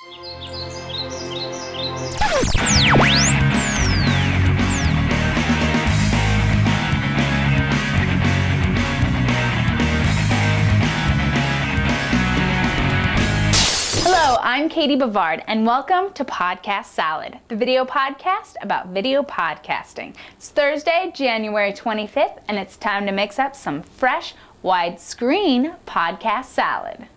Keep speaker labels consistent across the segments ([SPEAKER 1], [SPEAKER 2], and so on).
[SPEAKER 1] Hello, I'm Katie Bavard, and welcome to Podcast Salad, the video podcast about video podcasting. It's Thursday, January 25th, and it's time to mix up some fresh, widescreen podcast salad.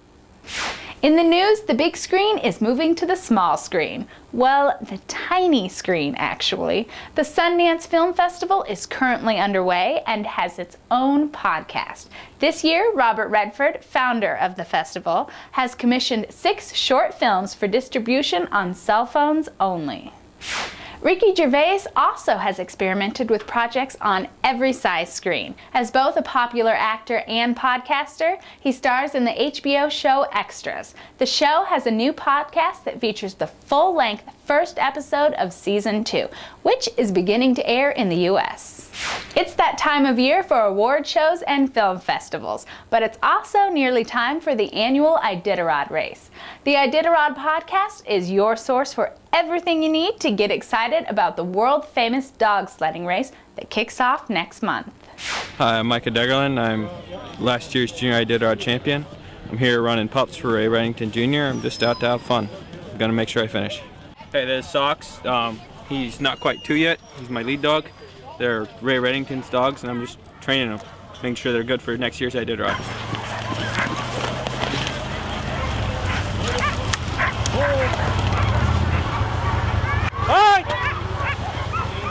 [SPEAKER 1] In the news, the big screen is moving to the small screen. Well, the tiny screen, actually. The Sundance Film Festival is currently underway and has its own podcast. This year, Robert Redford, founder of the festival, has commissioned 6 short films for distribution on cell phones only. Ricky Gervais also has experimented with projects on every size screen. As both a popular actor and podcaster, he stars in the HBO show Extras. The show has a new podcast that features the full-length first episode of Season 2, which is beginning to air in the U.S. It's that time of year for award shows and film festivals, but it's also nearly time for the annual Iditarod race. The Iditarod podcast is your source for everything you need to get excited about the world-famous dog sledding race that kicks off next month.
[SPEAKER 2] Hi, I'm Micah Degerlin. I'm last year's Junior Iditarod champion. I'm here running pups for Ray Reddington Jr. I'm just out to have fun. I'm gonna make sure I finish. Hey, there's Sox. He's not quite 2 yet. He's my lead dog. They're Ray Reddington's dogs, and I'm just training them, making sure they're good for next year's Iditarod.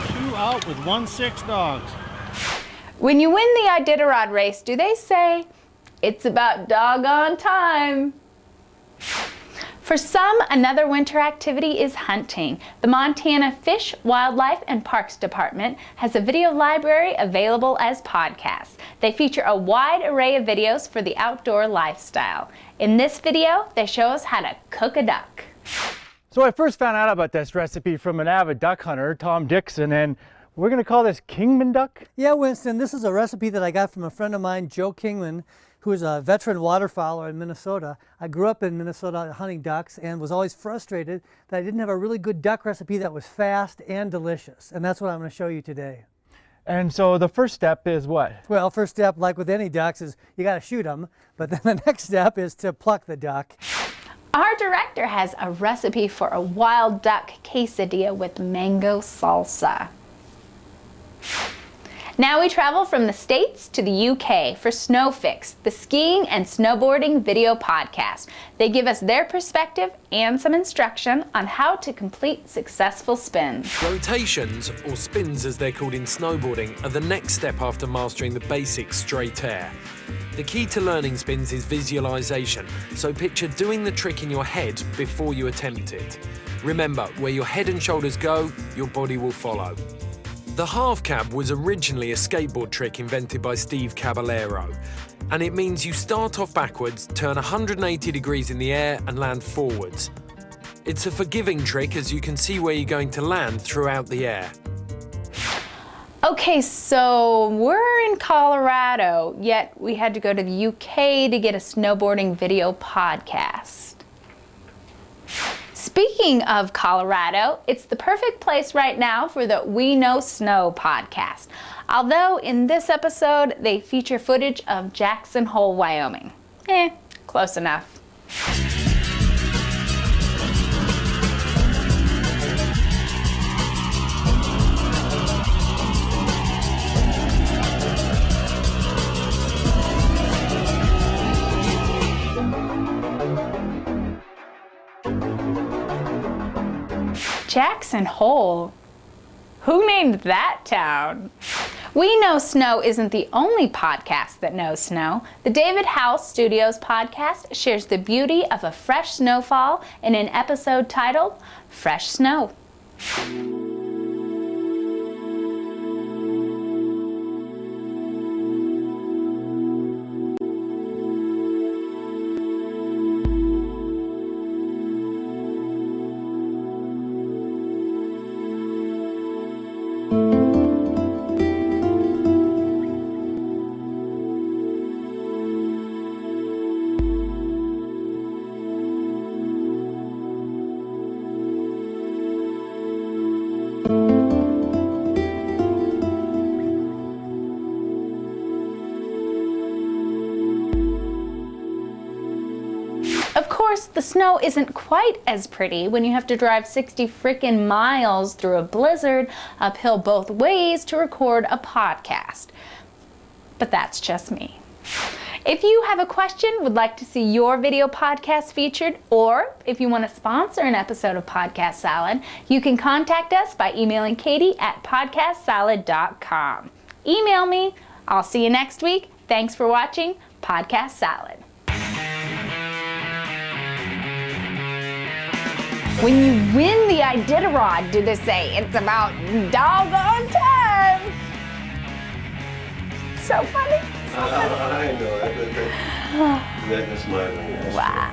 [SPEAKER 3] Two out with 1-6 dogs.
[SPEAKER 1] When you win the Iditarod race, do they say, "It's about doggone time"? For some, another winter activity is hunting. The Montana Fish, Wildlife, and Parks Department has a video library available as podcasts. They feature a wide array of videos for the outdoor lifestyle. In this video, they show us how to cook a duck.
[SPEAKER 4] So I first found out about this recipe from an avid duck hunter, Tom Dixon, and we're going to call this Kingman duck?
[SPEAKER 5] Yeah, Winston, this is a recipe that I got from a friend of mine, Joe Kingman, who is a veteran waterfowler in Minnesota. I grew up in Minnesota hunting ducks and was always frustrated that I didn't have a really good duck recipe that was fast and delicious. And that's what I'm going to show you today.
[SPEAKER 4] And so the first step is what?
[SPEAKER 5] Well, first step, like with any ducks, is you got to shoot them. But then the next step is to pluck the duck.
[SPEAKER 1] Our director has a recipe for a wild duck quesadilla with mango salsa. Now we travel from the States to the UK for Snowfix, the skiing and snowboarding video podcast. They give us their perspective and some instruction on how to complete successful spins.
[SPEAKER 6] Rotations, or spins as they're called in snowboarding, are the next step after mastering the basic straight air. The key to learning spins is visualization, so picture doing the trick in your head before you attempt it. Remember, where your head and shoulders go, your body will follow. The half cab was originally a skateboard trick invented by Steve Caballero, and it means you start off backwards, turn 180 degrees in the air and land forwards. It's a forgiving trick as you can see where you're going to land throughout the air.
[SPEAKER 1] Okay, so we're in Colorado, yet we had to go to the UK to get a snowboarding video podcast. Speaking of Colorado, it's the perfect place right now for the We Know Snow podcast. Although in this episode, they feature footage of Jackson Hole, Wyoming. Close enough. Jackson Hole? Who named that town? We Know Snow isn't the only podcast that knows snow. The David Howell Studios podcast shares the beauty of a fresh snowfall in an episode titled Fresh Snow. Of course, the snow isn't quite as pretty when you have to drive 60 frickin' miles through a blizzard, uphill both ways to record a podcast. But that's just me. If you have a question, would like to see your video podcast featured, or if you want to sponsor an episode of Podcast Salad, you can contact us by emailing Katie at podcastsalad.com. Email me. I'll see you next week. Thanks for watching Podcast Salad. When you win the Iditarod, do they say, it's about doggone time. So funny.
[SPEAKER 7] I know. That's my lame.
[SPEAKER 1] Wow.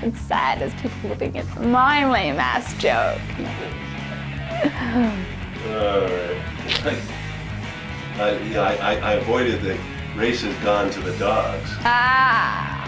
[SPEAKER 1] It's sad as people think it's my lame ass joke.
[SPEAKER 7] Alright. I avoided the races gone to the dogs.
[SPEAKER 1] Ha.